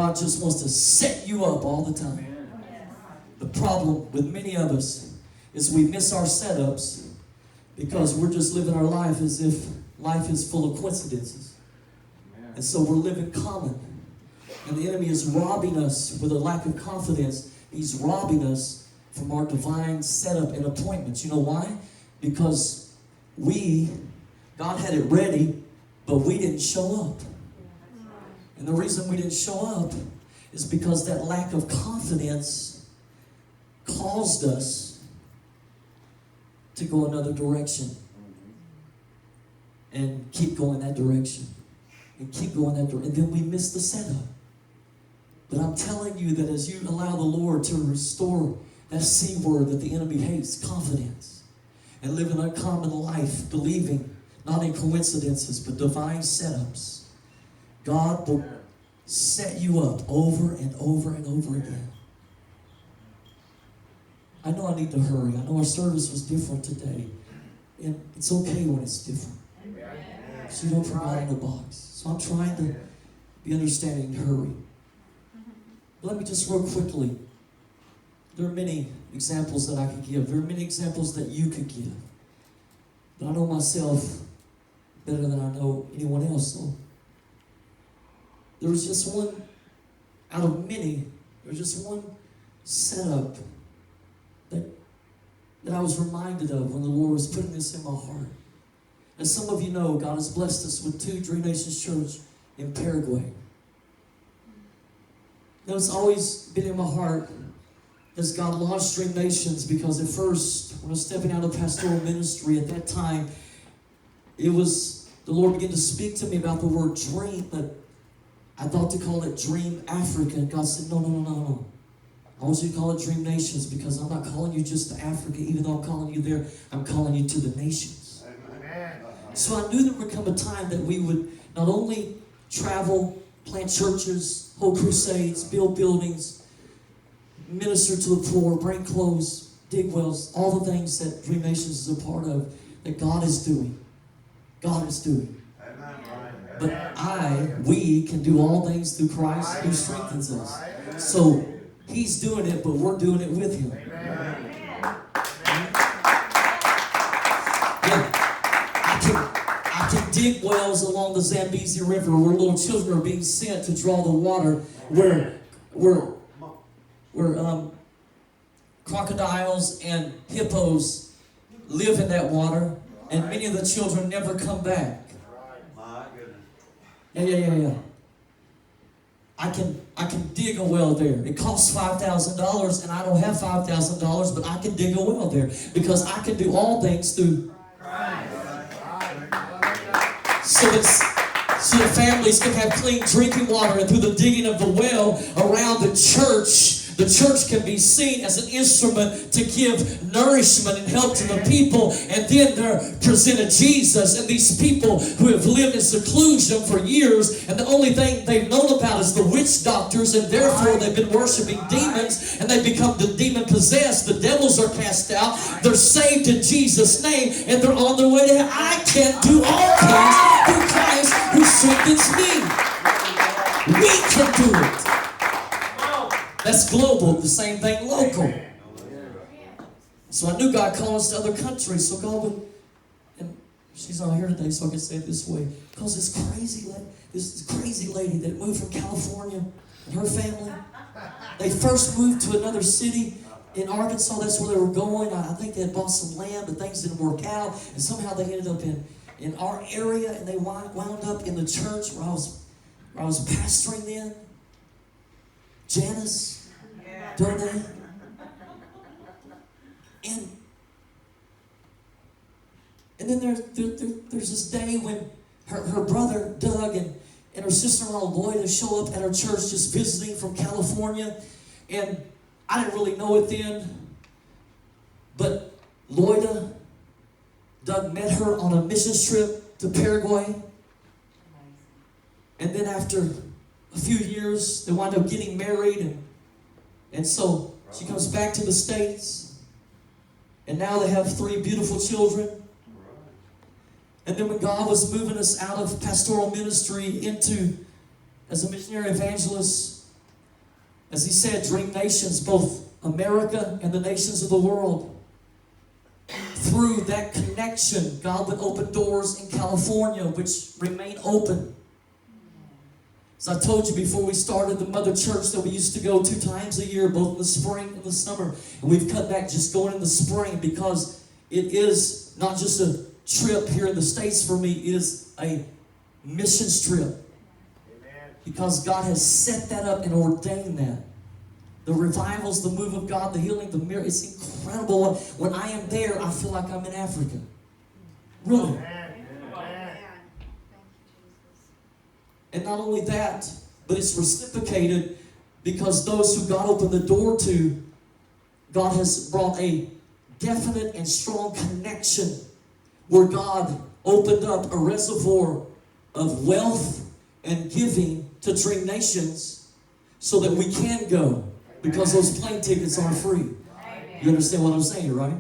God just wants to set you up all the time. The problem with many of us is we miss our setups because we're just living our life as if life is full of coincidences. And so we're living common. And the enemy is robbing us with a lack of confidence. He's robbing us from our divine setup and appointments. You know why? Because God had it ready, but we didn't show up. And the reason we didn't show up is because that lack of confidence caused us to go another direction. And keep going that direction. And keep going that direction. And then we miss the setup. But I'm telling you that as you allow the Lord to restore that C word that the enemy hates, confidence, and live an uncommon life, believing not in coincidences, but divine setups, God will set you up over and over and over again. I know I need to hurry. I know our service was different today. And it's okay when it's different. So you don't put God in the box. So I'm trying to be understanding and hurry. Let me just real quickly. There are many examples that I could give. There are many examples that you could give. But I know myself better than I know anyone else. So there was just one out of many. There was just one setup that I was reminded of when the Lord was putting this in my heart. As some of you know, God has blessed us with 2 Dream Nations Church in Paraguay. Now, it's always been in my heart as God launched Dream Nations, because at first, when I was stepping out of pastoral ministry at that time, the Lord began to speak to me about the word dream, but I thought to call it Dream Africa. And God said, no. I want you to call it Dream Nations, because I'm not calling you just to Africa. Even though I'm calling you there, I'm calling you to the nations. Amen. So I knew there would come a time that we would not only travel, plant churches, hold crusades, build buildings, minister to the poor, bring clothes, dig wells, all the things that Dream Nations is a part of, that God is doing. God is doing. But we can do all things through Christ who strengthens us. So He's doing it, but we're doing it with Him. I can dig wells along the Zambezi River where little children are being sent to draw the water, where crocodiles and hippos live in that water, and many of the children never come back. Yeah. I can dig a well there. It costs $5,000, and I don't have $5,000, but I can dig a well there because I can do all things through Christ. So the families can have clean drinking water, and through the digging of the well around the church can be seen as an instrument to give nourishment and help to the people, and then they're presented Jesus. And these people who have lived in seclusion for years, and the only thing they've known about is the witch doctors, and therefore they've been worshiping demons, and they become demon possessed. The devils are cast out. They're saved in Jesus' name, and they're on their way to heaven. I can do all things through Christ who strengthens me. We can do it. That's global, the same thing local. So I knew God called us to other countries. So God would, and she's not here today, so I can say it this way. Because this crazy lady that moved from California and her family, they first moved to another city in Arkansas. That's where they were going. I think they had bought some land, but things didn't work out. And somehow they ended up in our area, and they wound up in the church where I was pastoring then. Janice, Donnie, and then there's this day when her brother Doug and her sister-in-law Lloyd show up at our church just visiting from California, and I didn't really know it then, but Doug met her on a missions trip to Paraguay, and then after a few years, they wind up getting married, and so she comes back to the States, and now they have 3 beautiful children. And then when God was moving us out of pastoral ministry into as a missionary evangelist As he said, dream nations, both America and the nations of the world. Through that connection, God would open doors in California, which remain open. As I told you before we started the mother church, that we used to go 2 times a year, both in the spring and the summer. And we've cut back just going in the spring because it is not just a trip here in the States for me, it is a missions trip. Amen. Because God has set that up and ordained that. The revivals, the move of God, the healing, the miracles, it's incredible. When I am there, I feel like I'm in Africa. Really. And not only that, but it's reciprocated because those who God opened the door to, God has brought a definite and strong connection where God opened up a reservoir of wealth and giving to dream nations so that we can go because those plane tickets are free. You understand what I'm saying, right?